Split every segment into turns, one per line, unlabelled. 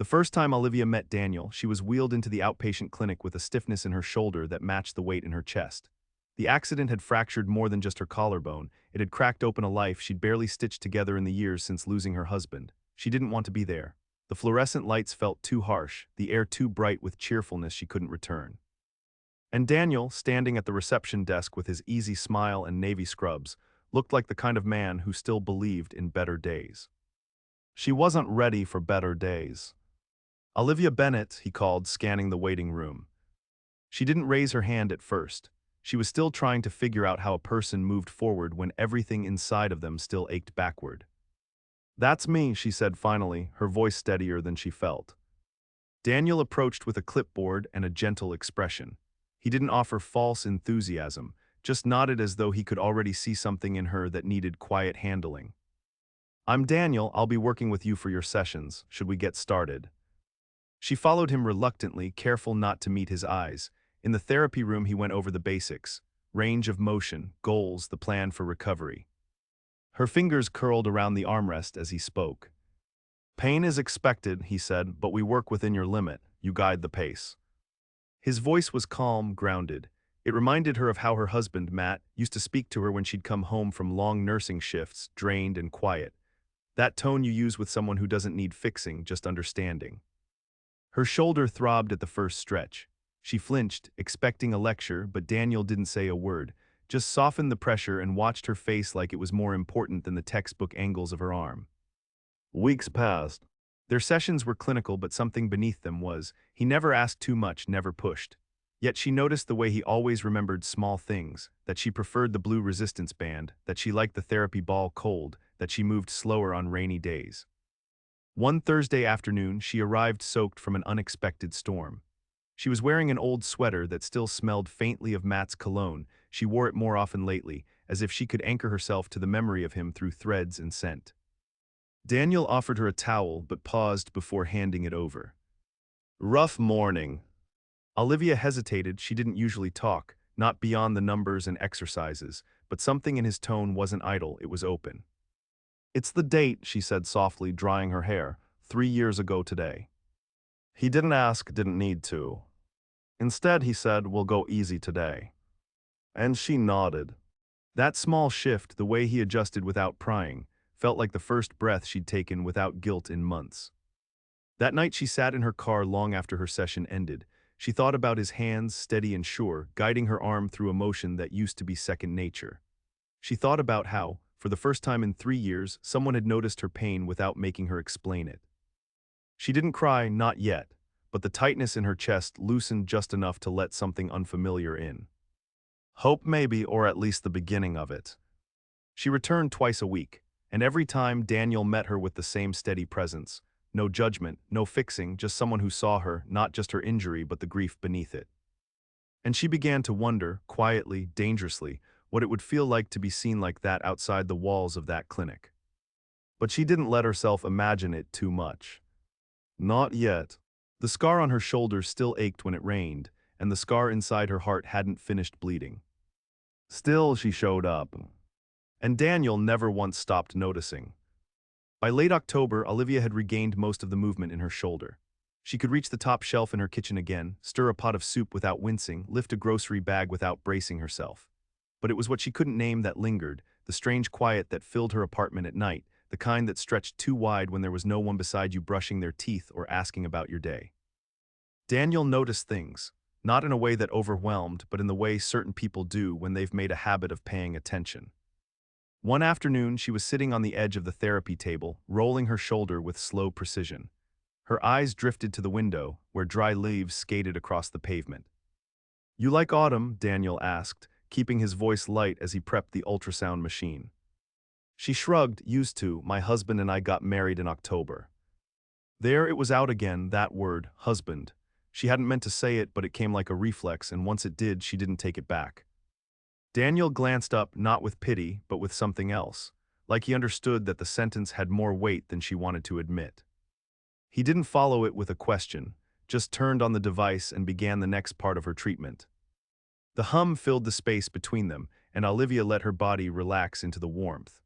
The first time Olivia met Daniel, she was wheeled into the outpatient clinic with a stiffness in her shoulder that matched the weight in her chest. The accident had fractured more than just her collarbone, it had cracked open a life she'd barely stitched together in the years since losing her husband. She didn't want to be there. The fluorescent lights felt too harsh, the air too bright with cheerfulness she couldn't return. And Daniel, standing at the reception desk with his easy smile and navy scrubs, looked like the kind of man who still believed in better days. She wasn't ready for better days. Olivia Bennett, he called, scanning the waiting room. She didn't raise her hand at first. She was still trying to figure out how a person moved forward when everything inside of them still ached backward. "That's me," she said finally, her voice steadier than she felt. Daniel approached with a clipboard and a gentle expression. He didn't offer false enthusiasm, just nodded as though he could already see something in her that needed quiet handling. "I'm Daniel, I'll be working with you for your sessions. Should we get started?" She followed him reluctantly, careful not to meet his eyes. In the therapy room he went over the basics: range of motion, goals, the plan for recovery. Her fingers curled around the armrest as he spoke. "Pain is expected," he said, "but we work within your limit. You guide the pace." His voice was calm, grounded. It reminded her of how her husband, Matt, used to speak to her when she'd come home from long nursing shifts, drained and quiet. That tone you use with someone who doesn't need fixing, just understanding. Her shoulder throbbed at the first stretch. She flinched, expecting a lecture, but Daniel didn't say a word, just softened the pressure and watched her face like it was more important than the textbook angles of her arm. Weeks passed. Their sessions were clinical, but something beneath them was. He never asked too much, never pushed. Yet she noticed the way he always remembered small things, that she preferred the blue resistance band, that she liked the therapy ball cold, that she moved slower on rainy days. One Thursday afternoon, she arrived soaked from an unexpected storm. She was wearing an old sweater that still smelled faintly of Matt's cologne. She wore it more often lately, as if she could anchor herself to the memory of him through threads and scent. Daniel offered her a towel, but paused before handing it over. "Rough morning." Olivia hesitated. She didn't usually talk, not beyond the numbers and exercises, but something in his tone wasn't idle, it was open. "It's the date," she said softly, drying her hair. 3 years ago today." He didn't ask, didn't need to. Instead, he said, "We'll go easy today." And she nodded. That small shift, the way he adjusted without prying, felt like the first breath she'd taken without guilt in months. That night she sat in her car long after her session ended. She thought about his hands, steady and sure, guiding her arm through a motion that used to be second nature. She thought about how, for the first time in 3 years, someone had noticed her pain without making her explain it. She didn't cry, not yet, but the tightness in her chest loosened just enough to let something unfamiliar in. Hope maybe, or at least the beginning of it. She returned twice a week, and every time Daniel met her with the same steady presence. No judgment, no fixing, just someone who saw her, not just her injury but the grief beneath it. And she began to wonder, quietly, dangerously, what it would feel like to be seen like that outside the walls of that clinic. But she didn't let herself imagine it too much. Not yet. The scar on her shoulder still ached when it rained, and the scar inside her heart hadn't finished bleeding. Still, she showed up. And Daniel never once stopped noticing. By late October, Olivia had regained most of the movement in her shoulder. She could reach the top shelf in her kitchen again, stir a pot of soup without wincing, lift a grocery bag without bracing herself. But it was what she couldn't name that lingered, the strange quiet that filled her apartment at night, the kind that stretched too wide when there was no one beside you brushing their teeth or asking about your day. Daniel noticed things, not in a way that overwhelmed, but in the way certain people do when they've made a habit of paying attention. One afternoon, she was sitting on the edge of the therapy table, rolling her shoulder with slow precision. Her eyes drifted to the window, where dry leaves skated across the pavement. "You like autumn?" Daniel asked, keeping his voice light as he prepped the ultrasound machine. She shrugged, used to. "My husband and I got married in October." There it was out again, that word, husband. She hadn't meant to say it, but it came like a reflex, and once it did, she didn't take it back. Daniel glanced up, not with pity, but with something else, like he understood that the sentence had more weight than she wanted to admit. He didn't follow it with a question, just turned on the device and began the next part of her treatment. The hum filled the space between them, and Olivia let her body relax into the warmth.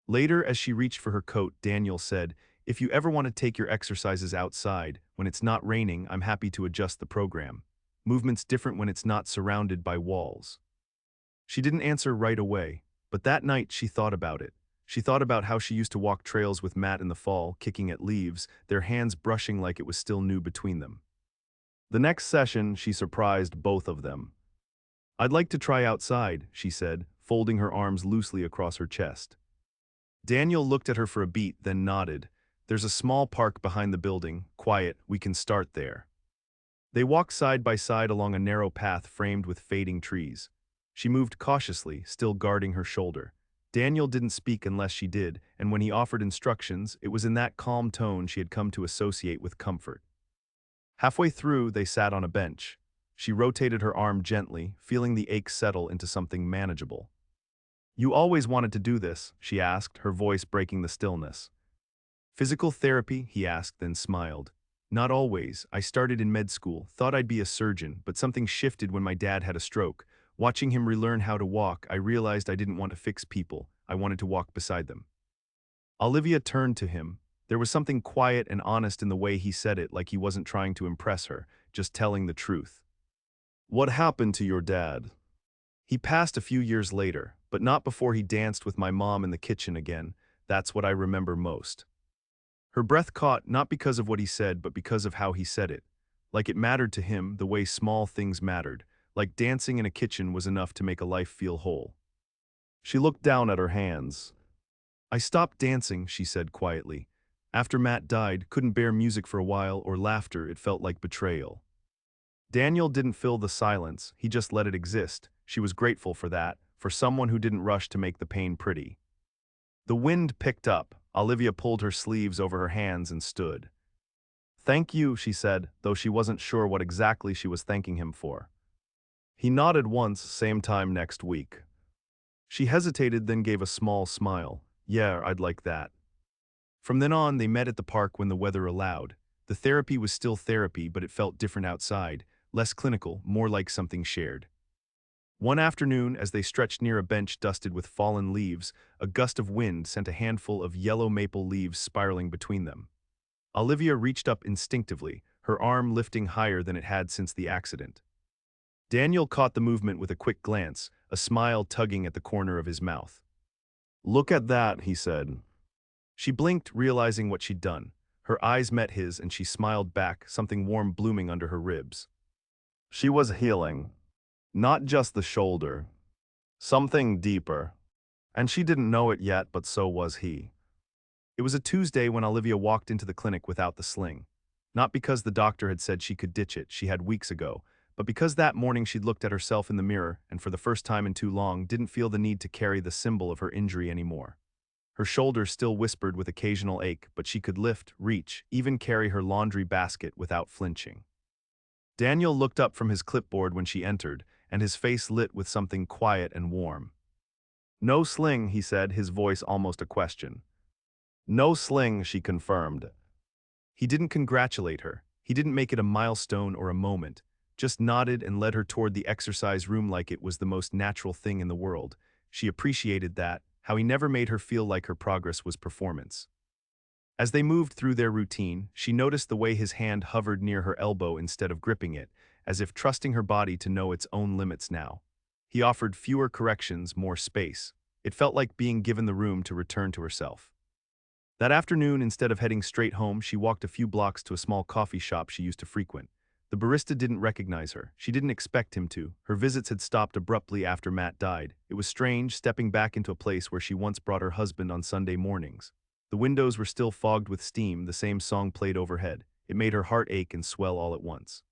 Later, as she reached for her coat, Daniel said, "If you ever want to take your exercises outside, when it's not raining, I'm happy to adjust the program. Movement's different when it's not surrounded by walls." She didn't answer right away, but that night she thought about it. She thought about how she used to walk trails with Matt in the fall, kicking at leaves, their hands brushing like it was still new between them. The next session, she surprised both of them. "I'd like to try outside," she said, folding her arms loosely across her chest. Daniel looked at her for a beat, then nodded. "There's a small park behind the building, quiet, we can start there." They walked side by side along a narrow path framed with fading trees. She moved cautiously, still guarding her shoulder. Daniel didn't speak unless she did, and when he offered instructions, it was in that calm tone she had come to associate with comfort. Halfway through, they sat on a bench. She rotated her arm gently, feeling the ache settle into something manageable. "You always wanted to do this?" she asked, her voice breaking the stillness. "Physical therapy?" he asked, then smiled. "Not always. I started in med school, thought I'd be a surgeon, but something shifted when my dad had a stroke. Watching him relearn how to walk, I realized I didn't want to fix people, I wanted to walk beside them." Olivia turned to him. There was something quiet and honest in the way he said it, like he wasn't trying to impress her, just telling the truth. "What happened to your dad?" "He passed a few years later, but not before he danced with my mom in the kitchen again. That's what I remember most." Her breath caught, not because of what he said, but because of how he said it. Like it mattered to him, the way small things mattered. Like dancing in a kitchen was enough to make a life feel whole. She looked down at her hands. "I stopped dancing," she said quietly. "After Matt died, couldn't bear music for a while or laughter, it felt like betrayal." Daniel didn't fill the silence, he just let it exist. She was grateful for that, for someone who didn't rush to make the pain pretty. The wind picked up. Olivia pulled her sleeves over her hands and stood. "Thank you," she said, though she wasn't sure what exactly she was thanking him for. He nodded once, "Same time next week." She hesitated, then gave a small smile. "Yeah, I'd like that." From then on, they met at the park when the weather allowed. The therapy was still therapy, but it felt different outside, less clinical, more like something shared. One afternoon, as they stretched near a bench dusted with fallen leaves, a gust of wind sent a handful of yellow maple leaves spiraling between them. Olivia reached up instinctively, her arm lifting higher than it had since the accident. Daniel caught the movement with a quick glance, a smile tugging at the corner of his mouth. "Look at that," he said. She blinked, realizing what she'd done. Her eyes met his and she smiled back, something warm blooming under her ribs. She was healing. Not just the shoulder. Something deeper. And she didn't know it yet, but so was he. It was a Tuesday when Olivia walked into the clinic without the sling. Not because the doctor had said she could ditch it, she had weeks ago, but because that morning she'd looked at herself in the mirror and for the first time in too long didn't feel the need to carry the symbol of her injury anymore. Her shoulder still whispered with occasional ache, but she could lift, reach, even carry her laundry basket without flinching. Daniel looked up from his clipboard when she entered, and his face lit with something quiet and warm. "No sling," he said, his voice almost a question. "No sling," she confirmed. He didn't congratulate her. He didn't make it a milestone or a moment, just nodded and led her toward the exercise room like it was the most natural thing in the world. She appreciated that, how he never made her feel like her progress was performance. As they moved through their routine, she noticed the way his hand hovered near her elbow instead of gripping it, as if trusting her body to know its own limits now. He offered fewer corrections, more space. It felt like being given the room to return to herself. That afternoon, instead of heading straight home, she walked a few blocks to a small coffee shop she used to frequent. The barista didn't recognize her. She didn't expect him to. Her visits had stopped abruptly after Matt died. It was strange, stepping back into a place where she once brought her husband on Sunday mornings. The windows were still fogged with steam, the same song played overhead. It made her heart ache and swell all at once.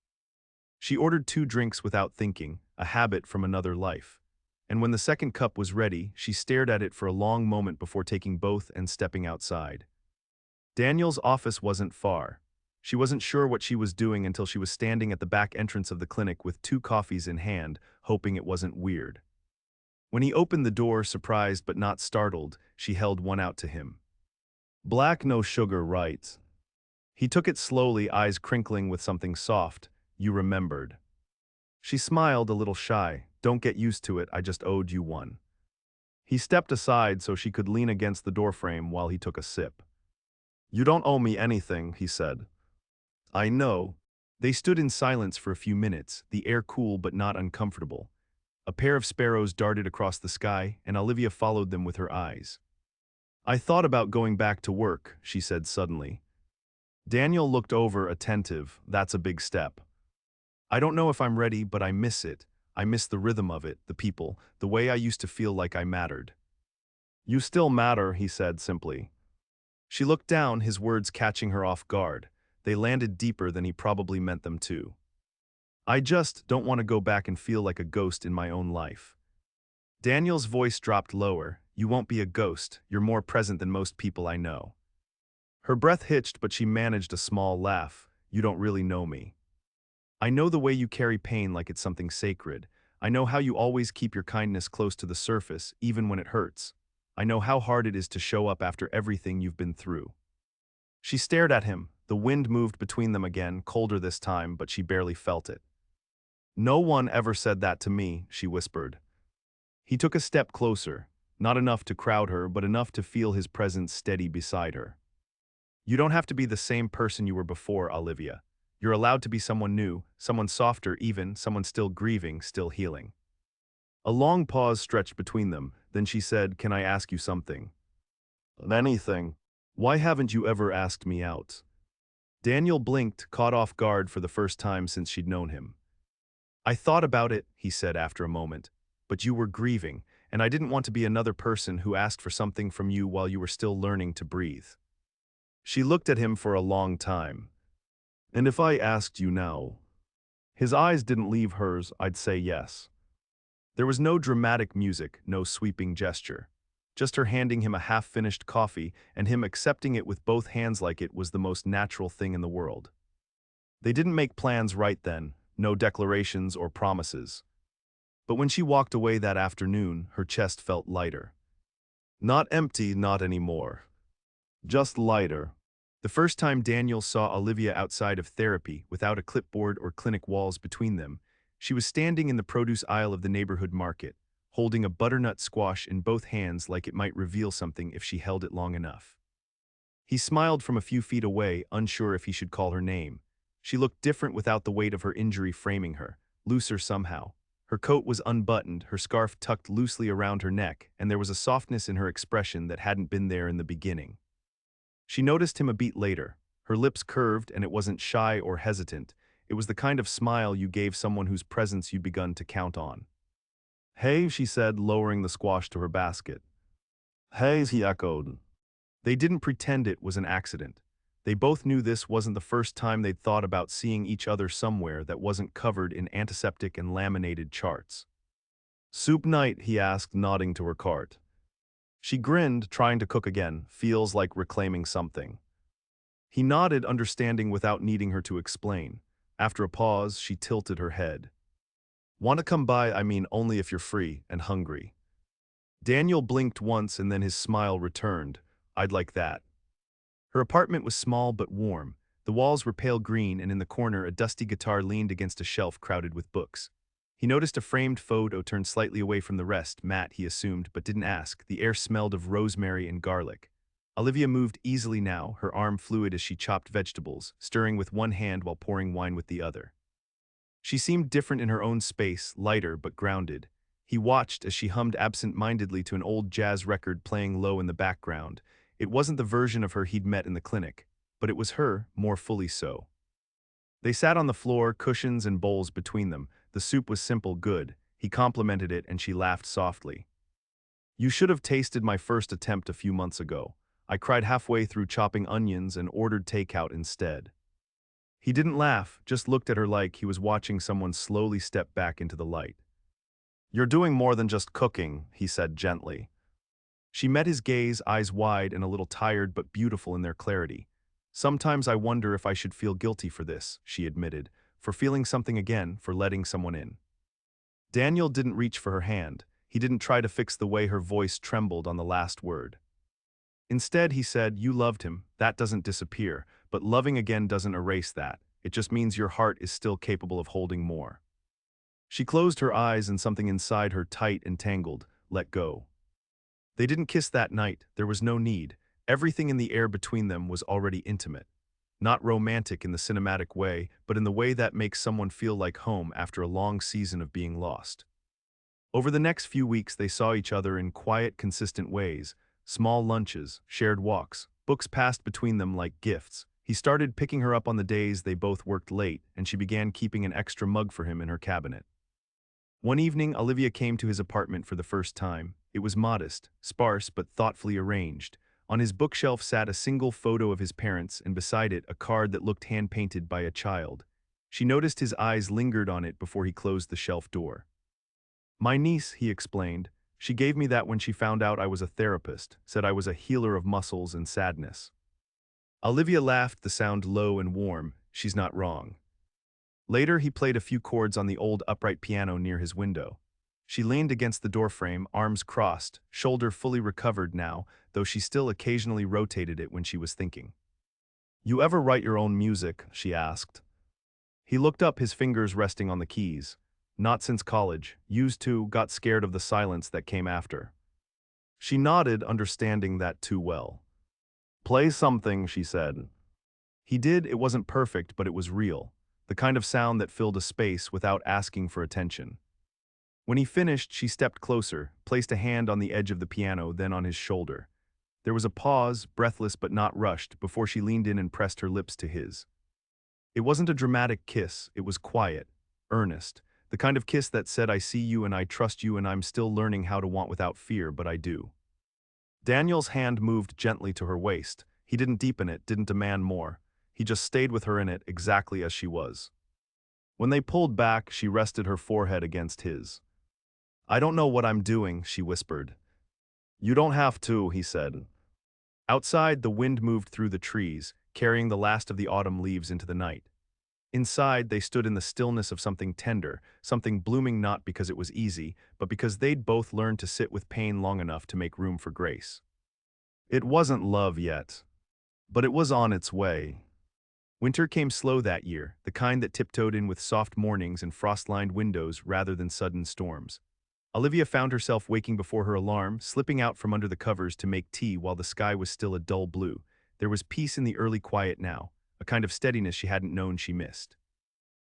She ordered 2 drinks without thinking, a habit from another life. And when the second cup was ready, she stared at it for a long moment before taking both and stepping outside. Daniel's office wasn't far. She wasn't sure what she was doing until she was standing at the back entrance of the clinic with 2 coffees in hand, hoping it wasn't weird. When he opened the door, surprised but not startled, she held one out to him. "Black, no sugar, right?" He took it slowly, eyes crinkling with something soft. "You remembered." She smiled, a little shy. "Don't get used to it, I just owed you one." He stepped aside so she could lean against the doorframe while he took a sip. You don't owe me anything, he said. I know. They stood in silence for a few minutes, the air cool but not uncomfortable. A pair of sparrows darted across the sky, and Olivia followed them with her eyes. I thought about going back to work, she said suddenly. Daniel looked over, attentive. That's a big step. I don't know if I'm ready, but I miss it. I miss the rhythm of it, the people, the way I used to feel like I mattered. You still matter, he said simply. She looked down, his words catching her off guard. They landed deeper than he probably meant them to. I just don't want to go back and feel like a ghost in my own life. Daniel's voice dropped lower. You won't be a ghost. You're more present than most people I know. Her breath hitched, but she managed a small laugh. You don't really know me. I know the way you carry pain like it's something sacred. I know how you always keep your kindness close to the surface, even when it hurts. I know how hard it is to show up after everything you've been through. She stared at him. The wind moved between them again, colder this time, but she barely felt it. No one ever said that to me, she whispered. He took a step closer, not enough to crowd her, but enough to feel his presence steady beside her. You don't have to be the same person you were before, Olivia. You're allowed to be someone new, someone softer even, someone still grieving, still healing. A long pause stretched between them, then she said, Can I ask you something? Anything. Why haven't you ever asked me out? Daniel blinked, caught off guard for the first time since she'd known him. I thought about it, he said after a moment, but you were grieving, and I didn't want to be another person who asked for something from you while you were still learning to breathe. She looked at him for a long time. And if I asked you now? His eyes didn't leave hers, I'd say yes. There was no dramatic music, no sweeping gesture. Just her handing him a half-finished coffee and him accepting it with both hands like it was the most natural thing in the world. They didn't make plans right then, no declarations or promises. But when she walked away that afternoon, her chest felt lighter. Not empty, not anymore. Just lighter. The first time Daniel saw Olivia outside of therapy, without a clipboard or clinic walls between them, she was standing in the produce aisle of the neighborhood market, holding a butternut squash in both hands like it might reveal something if she held it long enough. He smiled from a few feet away, unsure if he should call her name. She looked different without the weight of her injury framing her, looser somehow. Her coat was unbuttoned, her scarf tucked loosely around her neck, and there was a softness in her expression that hadn't been there in the beginning. She noticed him a beat later. Her lips curved, and it wasn't shy or hesitant. It was the kind of smile you gave someone whose presence you'd begun to count on. Hey, she said, lowering the squash to her basket. Hey, he echoed. They didn't pretend it was an accident. They both knew this wasn't the first time they'd thought about seeing each other somewhere that wasn't covered in antiseptic and laminated charts. Soup night, he asked, nodding to her cart. She grinned, trying to cook again, feels like reclaiming something. He nodded, understanding without needing her to explain. After a pause, she tilted her head. Want to come by, I mean only if you're free and hungry. Daniel blinked once and then his smile returned. I'd like that. Her apartment was small but warm. The walls were pale green and in the corner a dusty guitar leaned against a shelf crowded with books. He noticed a framed photo turned slightly away from the rest, matte, he assumed, but didn't ask. The air smelled of rosemary and garlic. Olivia moved easily now, her arm fluid as she chopped vegetables, stirring with one hand while pouring wine with the other. She seemed different in her own space, lighter but grounded. He watched as she hummed absent-mindedly to an old jazz record playing low in the background. It wasn't the version of her he'd met in the clinic, but it was her, more fully so. They sat on the floor, cushions and bowls between them. The soup was simple good. He complimented it and she laughed softly. You should have tasted my first attempt a few months ago. I cried halfway through chopping onions and ordered takeout instead. He didn't laugh, just looked at her like he was watching someone slowly step back into the light. You're doing more than just cooking, he said gently. She met his gaze, eyes wide and a little tired but beautiful in their clarity. Sometimes I wonder if I should feel guilty for this, she admitted, for feeling something again, for letting someone in. Daniel didn't reach for her hand. He didn't try to fix the way her voice trembled on the last word. Instead, he said, you loved him. That doesn't disappear, but loving again doesn't erase that. It just means your heart is still capable of holding more. She closed her eyes and something inside her, tight and tangled, let go. They didn't kiss that night. There was no need. Everything in the air between them was already intimate. Not romantic in the cinematic way, but in the way that makes someone feel like home after a long season of being lost. Over the next few weeks, they saw each other in quiet, consistent ways. Small lunches, shared walks, books passed between them like gifts. He started picking her up on the days they both worked late, and she began keeping an extra mug for him in her cabinet. One evening, Olivia came to his apartment for the first time. It was modest, sparse, but thoughtfully arranged. On his bookshelf sat a single photo of his parents, and beside it, a card that looked hand-painted by a child. She noticed his eyes lingered on it before he closed the shelf door. "My niece," he explained. "She gave me that when she found out I was a therapist, said I was a healer of muscles and sadness." Olivia laughed, the sound low and warm. She's not wrong. Later, he played a few chords on the old upright piano near his window. She leaned against the doorframe, arms crossed, shoulder fully recovered now, though she still occasionally rotated it when she was thinking. "You ever write your own music?" she asked. He looked up, his fingers resting on the keys. "Not since college. Used to, got scared of the silence that came after." She nodded, understanding that too well. "Play something," she said. He did. It wasn't perfect, but it was real. The kind of sound that filled a space without asking for attention. When he finished, she stepped closer, placed a hand on the edge of the piano, then on his shoulder. There was a pause, breathless but not rushed, before she leaned in and pressed her lips to his. It wasn't a dramatic kiss, it was quiet, earnest, the kind of kiss that said, "I see you and I trust you and I'm still learning how to want without fear, but I do." Daniel's hand moved gently to her waist. He didn't deepen it, didn't demand more. He just stayed with her in it exactly as she was. When they pulled back, she rested her forehead against his. "I don't know what I'm doing," she whispered. "You don't have to," he said. Outside, the wind moved through the trees, carrying the last of the autumn leaves into the night. Inside, they stood in the stillness of something tender, something blooming not because it was easy, but because they'd both learned to sit with pain long enough to make room for grace. It wasn't love yet, but it was on its way. Winter came slow that year, the kind that tiptoed in with soft mornings and frost-lined windows rather than sudden storms. Olivia found herself waking before her alarm, slipping out from under the covers to make tea while the sky was still a dull blue. There was peace in the early quiet now, a kind of steadiness she hadn't known she missed.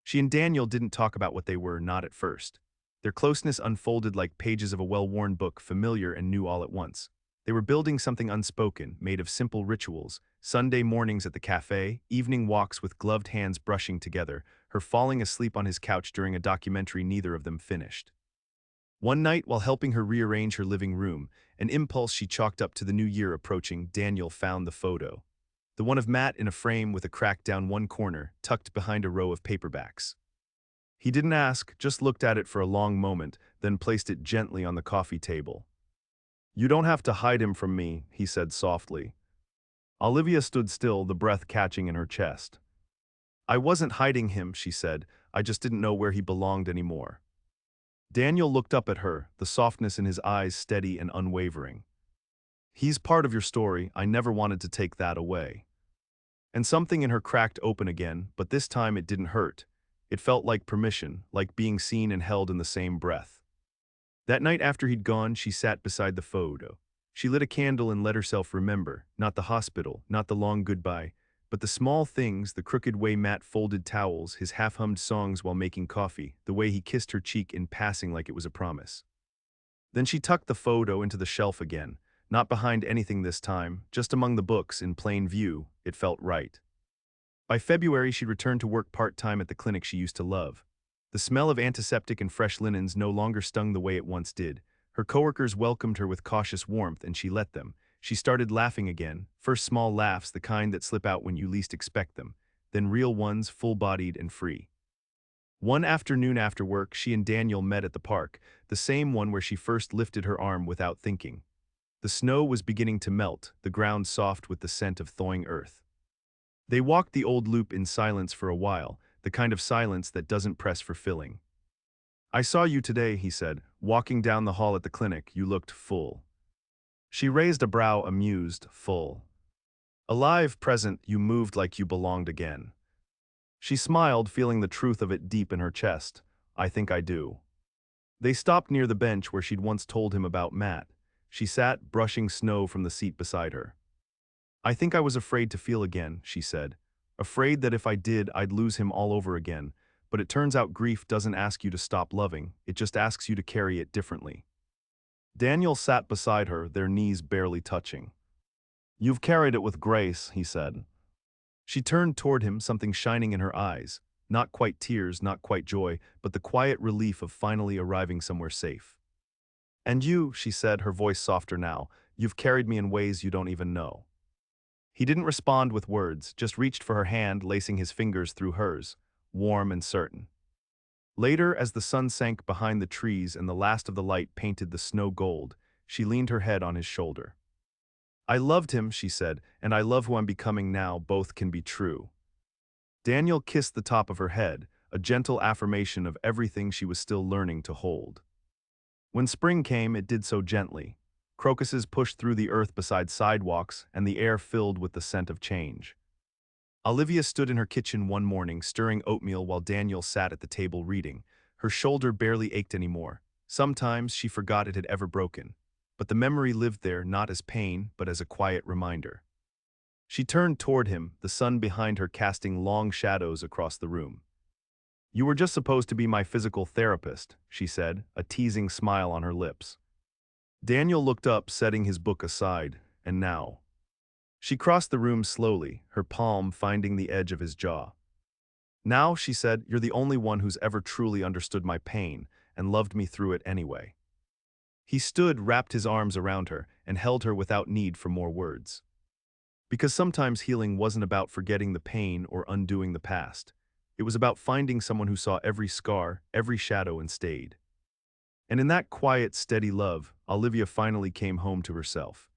She and Daniel didn't talk about what they were, not at first. Their closeness unfolded like pages of a well-worn book, familiar and new all at once. They were building something unspoken, made of simple rituals, Sunday mornings at the cafe, evening walks with gloved hands brushing together, her falling asleep on his couch during a documentary neither of them finished. One night, while helping her rearrange her living room, an impulse she chalked up to the new year approaching, Daniel found the photo. The one of Matt in a frame with a crack down one corner, tucked behind a row of paperbacks. He didn't ask, just looked at it for a long moment, then placed it gently on the coffee table. "You don't have to hide him from me," he said softly. Olivia stood still, the breath catching in her chest. "I wasn't hiding him," she said. "I just didn't know where he belonged anymore." Daniel looked up at her, the softness in his eyes steady and unwavering. "He's part of your story. I never wanted to take that away." And something in her cracked open again, but this time it didn't hurt. It felt like permission, like being seen and held in the same breath. That night after he'd gone, she sat beside the photo. She lit a candle and let herself remember, not the hospital, not the long goodbye, but the small things, the crooked way Matt folded towels, his half-hummed songs while making coffee, the way he kissed her cheek in passing like it was a promise. Then she tucked the photo into the shelf again, not behind anything this time, just among the books in plain view. It felt right. By February, she'd returned to work part-time at the clinic she used to love. The smell of antiseptic and fresh linens no longer stung the way it once did. Her coworkers welcomed her with cautious warmth, and she let them. She started laughing again, first small laughs, the kind that slip out when you least expect them, then real ones, full-bodied and free. One afternoon after work, she and Daniel met at the park, the same one where she first lifted her arm without thinking. The snow was beginning to melt, the ground soft with the scent of thawing earth. They walked the old loop in silence for a while, the kind of silence that doesn't press for filling. "I saw you today," he said. "Walking down the hall at the clinic, you looked full." She raised a brow, amused, full. Alive, present, you moved like you belonged again. She smiled, feeling the truth of it deep in her chest. "I think I do." They stopped near the bench where she'd once told him about Matt. She sat, brushing snow from the seat beside her. I think I was afraid to feel again, she said. Afraid that if I did, I'd lose him all over again. But it turns out grief doesn't ask you to stop loving, it just asks you to carry it differently. Daniel sat beside her, their knees barely touching. You've carried it with grace, he said. She turned toward him, something shining in her eyes. Not quite tears, not quite joy, but the quiet relief of finally arriving somewhere safe. And you, she said, her voice softer now, you've carried me in ways you don't even know. He didn't respond with words, just reached for her hand, lacing his fingers through hers, warm and certain. Later, as the sun sank behind the trees and the last of the light painted the snow gold, she leaned her head on his shoulder. I loved him, she said, and I love who I'm becoming now, both can be true. Daniel kissed the top of her head, a gentle affirmation of everything she was still learning to hold. When spring came, it did so gently. Crocuses pushed through the earth beside sidewalks, and the air filled with the scent of change. Olivia stood in her kitchen one morning, stirring oatmeal while Daniel sat at the table reading. Her shoulder barely ached anymore. Sometimes she forgot it had ever broken. But the memory lived there not as pain, but as a quiet reminder. She turned toward him, the sun behind her casting long shadows across the room. You were just supposed to be my physical therapist, she said, a teasing smile on her lips. Daniel looked up, setting his book aside, and now. She crossed the room slowly, her palm finding the edge of his jaw. Now, she said, you're the only one who's ever truly understood my pain and loved me through it anyway. He stood, wrapped his arms around her, and held her without need for more words. Because sometimes healing wasn't about forgetting the pain or undoing the past. It was about finding someone who saw every scar, every shadow, and stayed. And in that quiet, steady love, Olivia finally came home to herself.